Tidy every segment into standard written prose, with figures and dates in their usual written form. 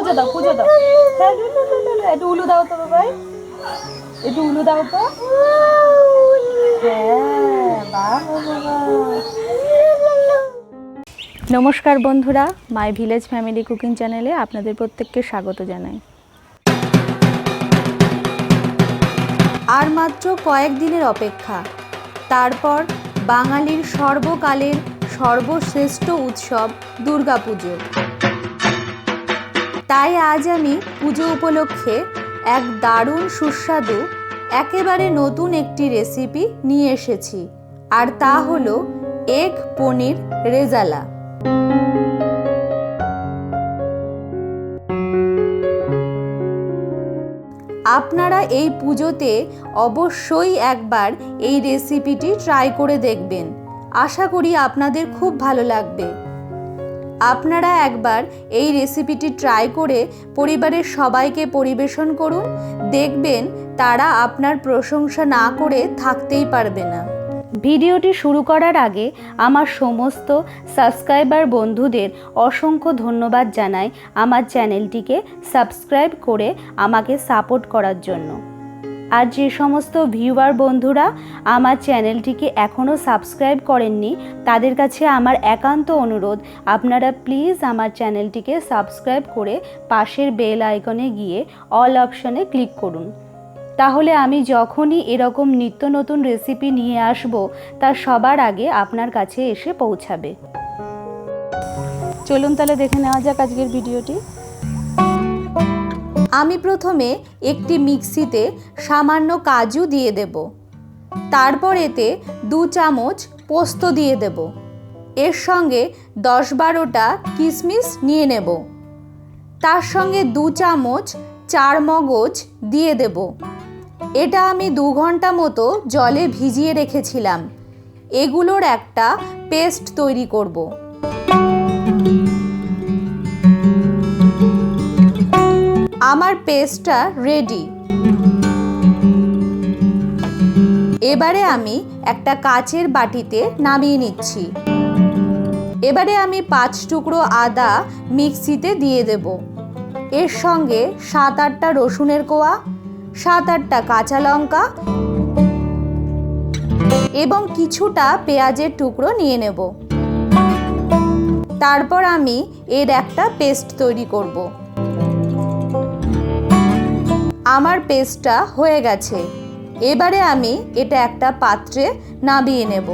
পুজো দাও, পুজো দাও। একটু উলু দাও তো বাবাই, একটু উলু দাও তো। নমস্কার বন্ধুরা, মাই ভিলেজ ফ্যামিলি কুকিং চ্যানেলে আপনাদের প্রত্যেককে স্বাগত জানাই। আর মাত্র কয়েকদিনের অপেক্ষা, তারপর বাঙালির সর্বকালের সর্বশ্রেষ্ঠ উৎসব দুর্গাপুজো। তাই আজ আমি পুজো উপলক্ষে এক দারুণ সুস্বাদু একেবারে নতুন একটি রেসিপি নিয়ে এসেছি, আর তা হলো এগ পনির রেজালা। আপনারা এই পুজোতে অবশ্যই একবার এই রেসিপিটি ট্রাই করে দেখবেন। আশা করি আপনাদের খুব ভালো লাগবে। আপনারা একবার এই রেসিপিটি ট্রাই করে পরিবারের সবাইকে পরিবেশন করুন, দেখবেন তারা আপনার প্রশংসা না করে থাকতেই পারবে না। ভিডিওটি শুরু করার আগে আমার সমস্ত সাবস্ক্রাইবার বন্ধুদের অসংখ্য ধন্যবাদ জানাই আমার চ্যানেলটিকে সাবস্ক্রাইব করে আমাকে সাপোর্ট করার জন্য। আর যে সমস্ত ভিউয়ার বন্ধুরা আমার চ্যানেলটিকে এখনও সাবস্ক্রাইব করেননি, তাদের কাছে আমার একান্ত অনুরোধ, আপনারা প্লিজ আমার চ্যানেলটিকে সাবস্ক্রাইব করে পাশের বেল আইকনে গিয়ে অল অপশনে ক্লিক করুন। তাহলে আমি যখনই এরকম নিত্য নতুন রেসিপি নিয়ে আসব, তা সবার আগে আপনার কাছে এসে পৌঁছাবে। চলুন তাহলে দেখে নেওয়া যাক আজকের ভিডিওটি। আমি প্রথমে একটি মিক্সিতে সামান্য কাজু দিয়ে দেব, তারপর এতে 2 চামচ পোস্ত দিয়ে দেব, এর সঙ্গে 10-12টা কিশমিশ নিয়ে নেব, তার সঙ্গে 2 চামচ চারমগজ দিয়ে দেব। এটা আমি 2 ঘন্টা মতো জলে ভিজিয়ে রেখেছিলাম। এগুলোর একটা পেস্ট তৈরি করব। আমার পেস্টটা রেডি। এবারে আমি একটা কাচের বাটিতে নামিয়ে নিচ্ছি। এবারে আমি 5 টুকরো আদা মিক্সিতে দিয়ে দেব, এর সঙ্গে 7-8টা রসুনের কোয়া, 7-8টা কাঁচা লঙ্কা এবং কিছুটা পেঁয়াজের টুকরো নিয়ে নেব। তারপর আমি এর একটা পেস্ট তৈরি করব। আমার পেস্টটা হয়ে গেছে। এবারে আমি এটা একটা পাত্রে নামিয়ে নেব।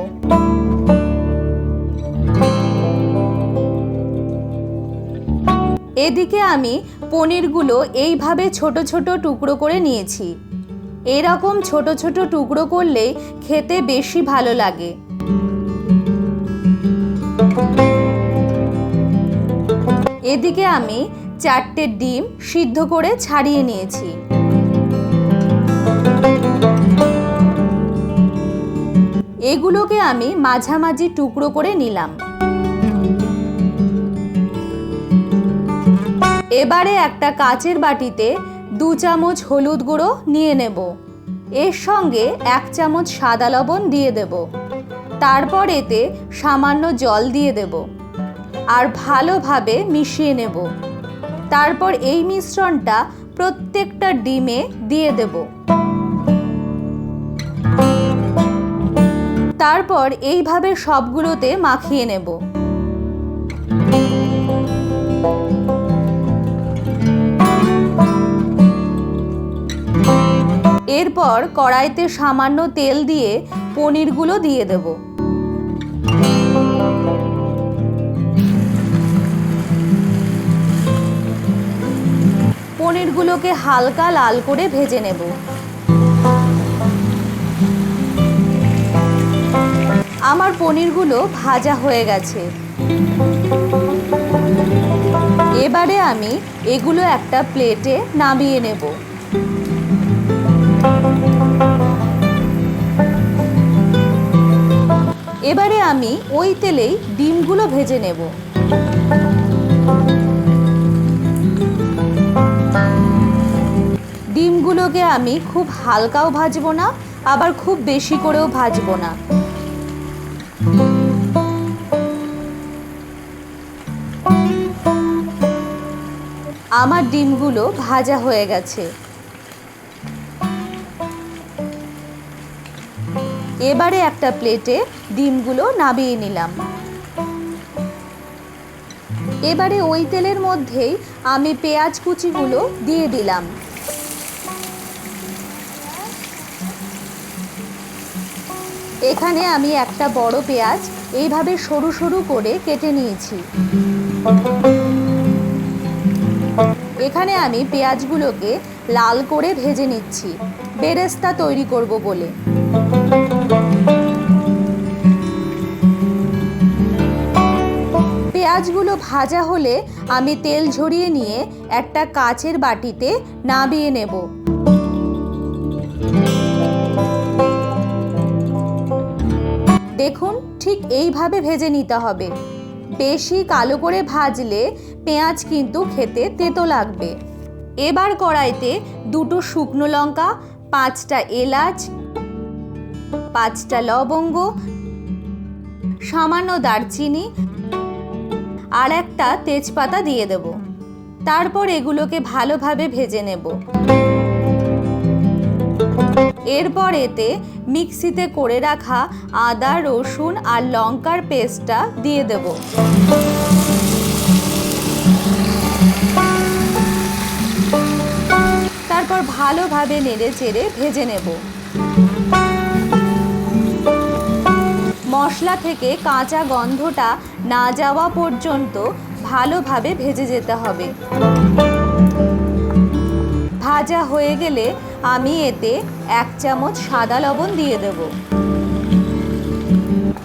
এদিকে আমি পনিরগুলো এইভাবে ছোট ছোট টুকরো করে নিয়েছি। এরকম ছোট ছোট টুকরো করলে খেতে বেশি ভালো লাগে। এদিকে আমি 4টে ডিম সিদ্ধ করে ছাড়িয়ে নিয়েছি। এগুলোকে আমি মাঝামাঝি টুকরো করে নিলাম। এবারে একটা কাচের বাটিতে 2 চামচ হলুদ গুঁড়ো নিয়ে নেব, এর সঙ্গে 1 চামচ সাদা লবণ দিয়ে দেব, তারপর এতে সামান্য জল দিয়ে দেব আর ভালোভাবে মিশিয়ে নেব। তারপর এই মিশ্রণটা প্রত্যেকটা ডিমে দিয়ে দেব। তারপর এইভাবে সবগুলোতে মাখিয়ে নেব। এরপর কড়াইতে সামান্য তেল দিয়ে পনিরগুলো দিয়ে দেব। পনিরগুলোকে হালকা লাল করে ভেজে নেব। আমার পনিরগুলো ভাজা হয়ে গেছে। এবারে আমি এগুলো একটা প্লেটে নামিয়ে নেব। এবারে আমি ওই তেলেই ডিমগুলো ভেজে নেব। ডিমগুলোকে আমি খুব হালকাও ভাজবো না, আবার খুব বেশি করেও ভাজবো না। আমার ডিমগুলো ভাজা হয়ে গেছে। এবারে একটা প্লেটে ডিমগুলো নামিয়ে নিলাম। এবারে ওই তেলের মধ্যেই আমি পেঁয়াজ কুচিগুলো দিয়ে দিলাম। এখানে আমি একটা বড় পেঁয়াজ এইভাবে সরু সরু করে কেটে নিয়েছি। এখানে আমি পেঁয়াজগুলোকে লাল করে ভেজে নিচ্ছি, বেরেস্তা তৈরি করব বলে। পেঁয়াজগুলো ভাজা হলে আমি তেল ঝরিয়ে নিয়ে একটা কাচের বাটিতে নামিয়ে নেব। দেখুন, ঠিক এইভাবে ভেজে নিতে হবে। বেশি কালো করে ভাজলে পেঁয়াজ কিন্তু খেতে তেতো লাগবে। এবার কড়াইতে 2টো শুকনো লঙ্কা, 5টা এলাচ, 5টা লবঙ্গ, সামান্য দারচিনি আর একটা তেজপাতা দিয়ে দেব। তারপর এগুলোকে ভালোভাবে ভেজে নেব। এরপর এতে মিক্সিতে করে রাখা আদা, রসুন আর লঙ্কার পেস্টটা দিয়ে দেব। তারপর ভালোভাবে নেড়ে চেড়ে ভেজে নেব। মশলা থেকে কাঁচা গন্ধটা না যাওয়া পর্যন্ত ভালোভাবে ভেজে যেতে হবে। ভাজা হয়ে গেলে আমি এতে 1 চামচ সাদা লবণ দিয়ে দেব।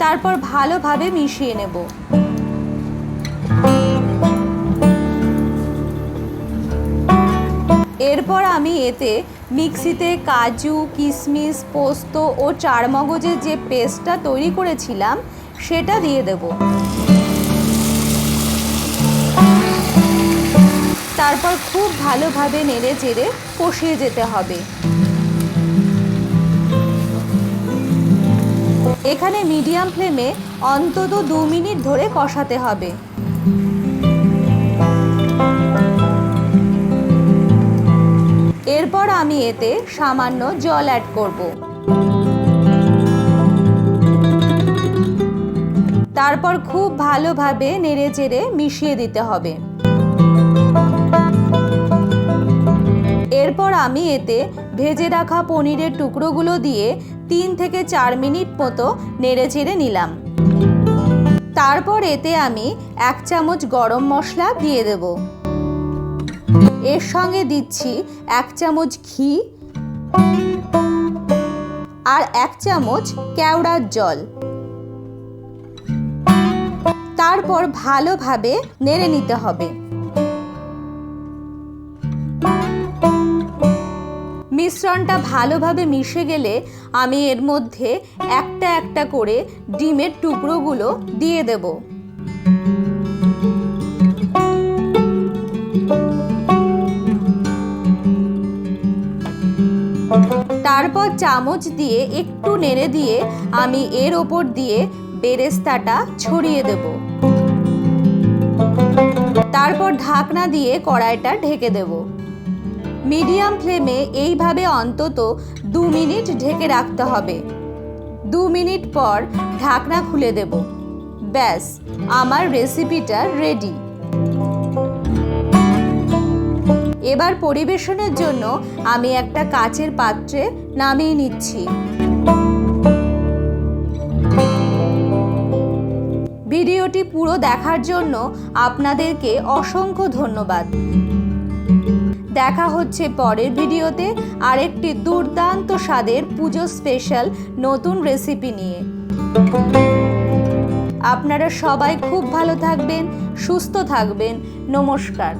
তারপর ভালোভাবে মিশিয়ে নেব। এরপর আমি এতে মিক্সিতে কাজু, কিশমিশ, পোস্ত ও চারমগজের যে পেস্টটা তৈরি করেছিলাম সেটা দিয়ে দেব। তারপর খুব ভালোভাবে নেড়ে চেড়ে কষিয়ে যেতে হবে। এখানে মিডিয়াম ফ্লেমে অন্তত 2 মিনিট ধরে কষাতে হবে। এরপর আমি এতে সামান্য জল অ্যাড করব। তারপর খুব ভালোভাবে নেড়ে চেড়ে মিশিয়ে দিতে হবে। এরপর আমি এতে ভেজে রাখা পনিরের টুকরোগুলো দিয়ে 3 থেকে 4 মিনিট মতো নেড়ে চেড়ে নিলাম। তারপর এতে আমি 1 চামচ গরম মশলা দিয়ে দেব। এর সঙ্গে দিচ্ছি 1 চামচ ঘি আর 1 চামচ কেওড়ার জল। তারপর ভালোভাবে নেড়ে নিতে হবে। মিশ্রণটা ভালোভাবে মিশে গেলে আমি এর মধ্যে একটা একটা করে ডিমের টুকরোগুলো দিয়ে দেব। তারপর চামচ দিয়ে একটু নেড়ে দিয়ে আমি এর ওপর দিয়ে বেরেস্তাটা ছড়িয়ে দেব। তারপর ঢাকনা দিয়ে কড়াইটা ঢেকে দেব। মিডিয়াম ফ্লেমে এইভাবে অন্তত 2 মিনিট ঢেকে রাখতে হবে। 2 মিনিট পর ঢাকনা খুলে দেব। ব্যাস, আমার রেসিপিটা রেডি। এবার পরিবেশনের জন্য আমি একটা কাচের পাত্রে নামিয়ে নিচ্ছি। ভিডিওটি পুরো দেখার জন্য আপনাদেরকে অসংখ্য ধন্যবাদ। দেখা হচ্ছে পরের ভিডিওতে আরেকটি দুর্দান্ত স্বাদের পুজো স্পেশাল নতুন রেসিপি নিয়ে। আপনারা সবাই খুব ভালো থাকবেন, সুস্থ থাকবেন। নমস্কার।